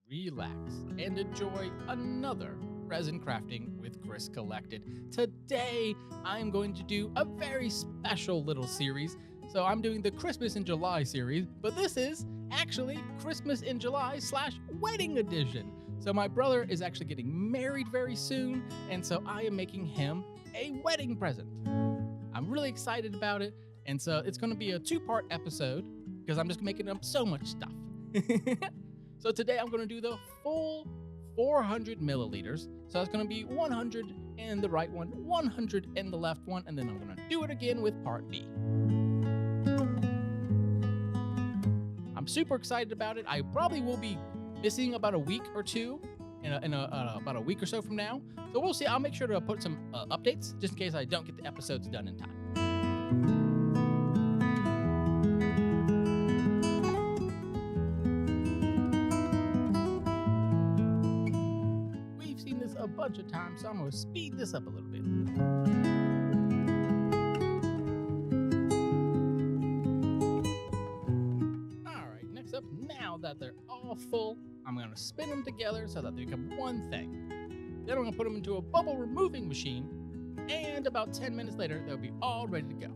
relax, and enjoy another resin crafting with Chris Collected. Today, I'm going to do a very special little series. So I'm doing the Christmas in July series, but this is actually Christmas in July / wedding edition. So my brother is actually getting married very soon, and so I am making him a wedding present. I'm really excited about it, and so it's going to be a two-part episode because I'm just making up so much stuff. So today I'm going to do the full 400 milliliters. So it's going to be 100 in the right one, 100 in the left one, and then I'm going to do it again with part B. I'm super excited about it. I probably will be missing about a week or two about a week or so from now. So we'll see. I'll make sure to put some updates just in case I don't get the episodes done in time. We've seen this a bunch of times, so I'm going to speed this up a little bit. Up now that they're all full, I'm going to spin them together so that they become one thing. Then I'm going to put them into a bubble removing machine, and about 10 minutes later, they'll be all ready to go.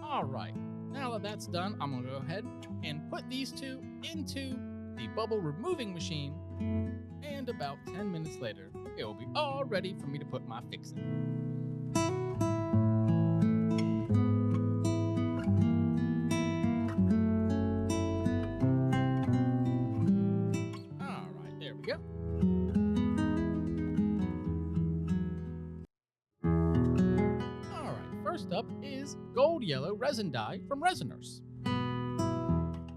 All right, now that that's done, I'm going to go ahead and put these two into the bubble removing machine, and about 10 minutes later, it will be all ready for me to put my fix in. All right, there we go. All right, first up is gold yellow resin dye from Resiners.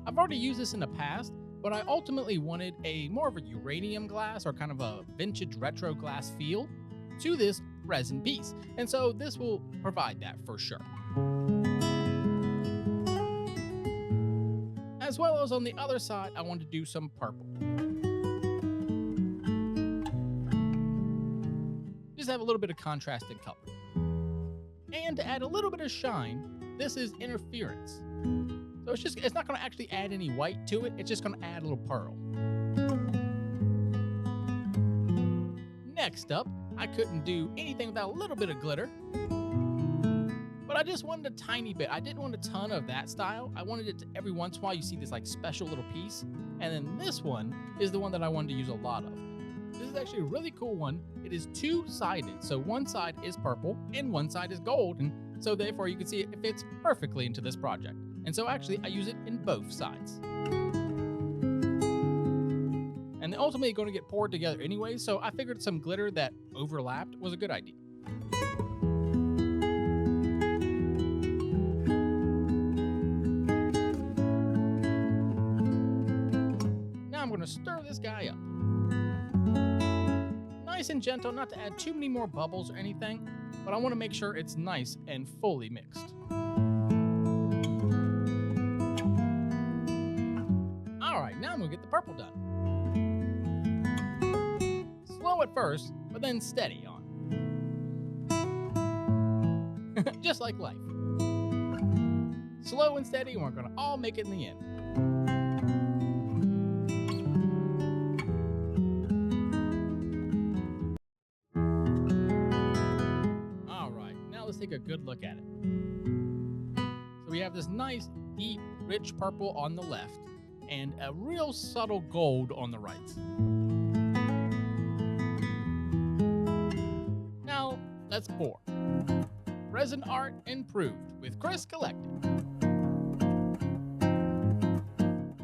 I've already used this in the past, but I ultimately wanted a more of a uranium glass or kind of a vintage retro glass feel to this resin piece. And so this will provide that for sure. As well as on the other side, I want to do some purple. Just have a little bit of contrast in color. And to add a little bit of shine, this is interference. So it's not going to actually add any white to it. It's just going to add a little pearl. Next up, I couldn't do anything without a little bit of glitter. But I just wanted a tiny bit. I didn't want a ton of that style. I wanted it to, every once in a while, you see this like special little piece. And then this one is the one that I wanted to use a lot of. This is actually a really cool one. It is two-sided. So one side is purple and one side is gold. And so therefore you can see it fits perfectly into this project. And so actually, I use it in both sides. And they're ultimately going to get poured together anyway, so I figured some glitter that overlapped was a good idea. Now I'm going to stir this guy up. Nice and gentle, not to add too many more bubbles or anything, but I want to make sure it's nice and fully mixed. Now I'm going to get the purple done. Slow at first, but then steady on. Just like life. Slow and steady, and we're going to all make it in the end. All right, now let's take a good look at it. So we have this nice, deep, rich purple on the left, and a real subtle gold on the right. Now, let's pour. Resin art improved with Chris Collected.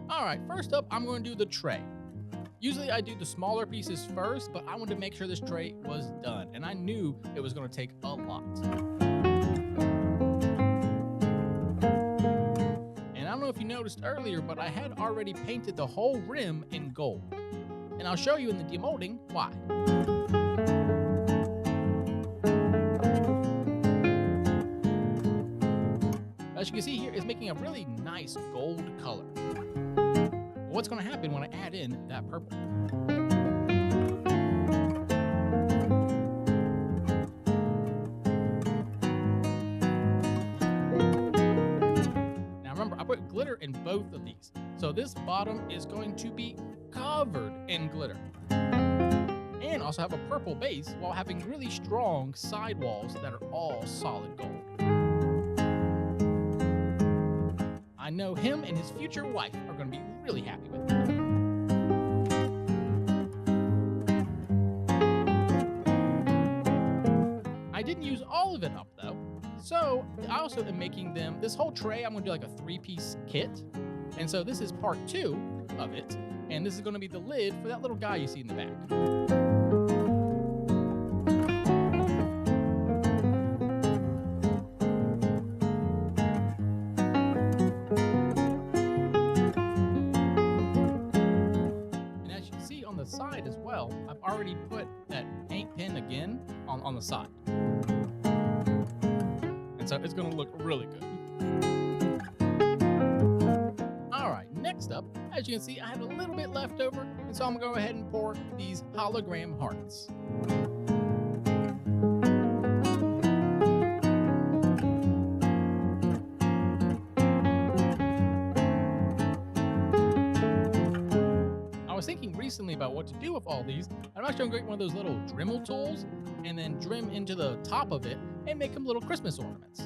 All right, first up, I'm going to do the tray. Usually I do the smaller pieces first, but I wanted to make sure this tray was done, and I knew it was going to take a lot. I don't know if you noticed earlier, but I had already painted the whole rim in gold. And I'll show you in the demolding why. As you can see here, it's making a really nice gold color. What's going to happen when I add in that purple? glitter in both of these. So this bottom is going to be covered in glitter. And also have a purple base while having really strong sidewalls that are all solid gold. I know him and his future wife are going to be really happy with it. I didn't use all of it up though, so I also am making them, this whole tray I'm going to do like a 3-piece kit, and so this is part 2 of it, and this is going to be the lid for that little guy you see in the back. Side as well, I've already put that paint pen again on the side, and so it's going to look really good. All right, next up, as you can see, I had a little bit left over, and so I'm going to go ahead and pour these hologram hearts. I was thinking recently about what to do with all these. I'm actually going to get one of those little Dremel tools and then trim into the top of it and make them little Christmas ornaments.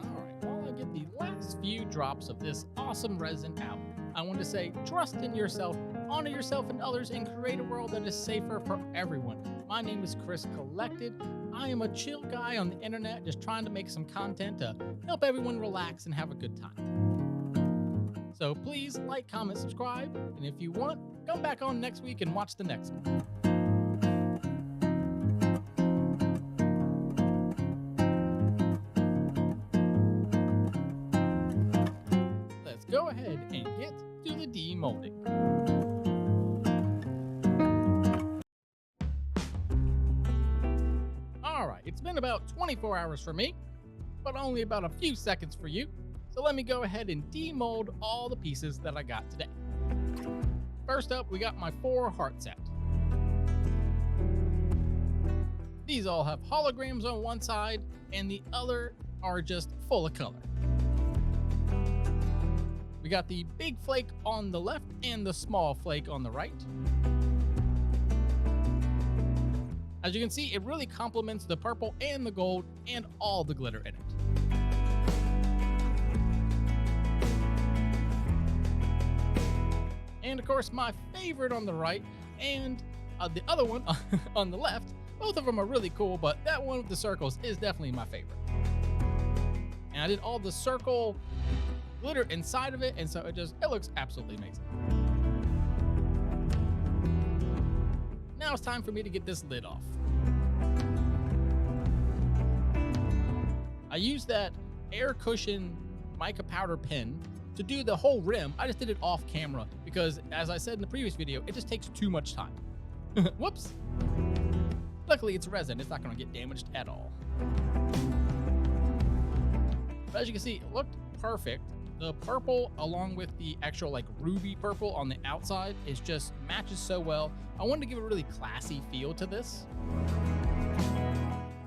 Alright, while I get the last few drops of this awesome resin out, I want to say trust in yourself, honor yourself and others, and create a world that is safer for everyone. My name is Chris Collected. I am a chill guy on the internet just trying to make some content to help everyone relax and have a good time. So please like, comment, subscribe, and if you want, come back on next week and watch the next one. Let's go ahead and get to the demolding. It's been about 24 hours for me, but only about a few seconds for you. So let me go ahead and demold all the pieces that I got today. First up, we got my 4 heart set. These all have holograms on one side, and the other are just full of color. We got the big flake on the left and the small flake on the right. As you can see, it really complements the purple and the gold and all the glitter in it. And of course, my favorite on the right and the other one on the left, both of them are really cool, but that one with the circles is definitely my favorite. And I did all the circle glitter inside of it, and so it looks absolutely amazing. Now it's time for me to get this lid off. I used that air cushion mica powder pen to do the whole rim. I just did it off camera because, as I said in the previous video, it just takes too much time. Whoops. Luckily it's resin, it's not going to get damaged at all. But as you can see, it looked perfect. The purple along with the actual like ruby purple on the outside is just matches so well. I wanted to give a really classy feel to this.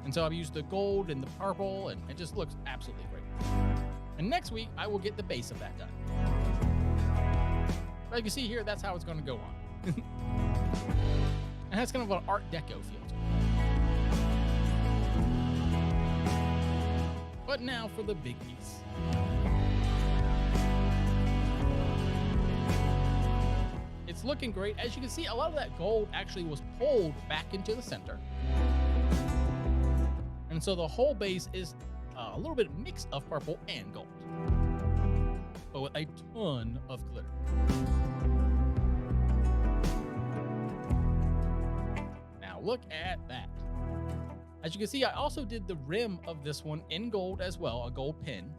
And so I've used the gold and the purple, and it just looks absolutely great. And next week, I will get the base of that done. But you can see here, that's how it's going to go on. It has kind of an Art Deco feel to it. But now for the big piece. It's looking great. As you can see, a lot of that gold actually was pulled back into the center. And so the whole base is a little bit mix of purple and gold, but with a ton of glitter. Now look at that. As you can see, I also did the rim of this one in gold as well, a gold pin.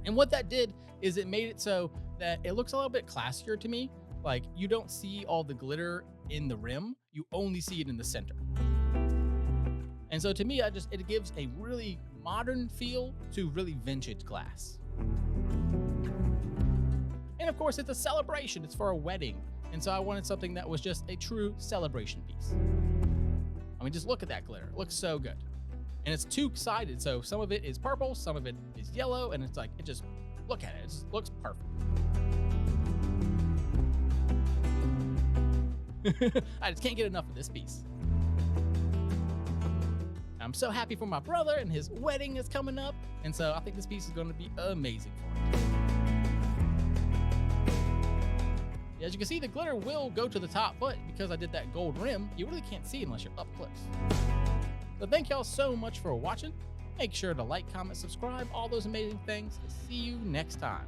And what that did is it made it so that it looks a little bit classier to me. Like, you don't see all the glitter in the rim, you only see it in the center. And so to me, it gives a really modern feel to really vintage glass. And of course, it's a celebration. It's for a wedding. And so I wanted something that was just a true celebration piece. I mean, just look at that glitter. It looks so good. And it's two-sided, so some of it is purple, some of it is yellow, and it's like, it just, look at it. It just looks perfect. I just can't get enough of this piece. I'm so happy for my brother, and his wedding is coming up, and so I think this piece is going to be amazing for him. As you can see, the glitter will go to the top, but because I did that gold rim, you really can't see it unless you're up close. So thank y'all so much for watching. Make sure to like, comment, subscribe, all those amazing things. See you next time.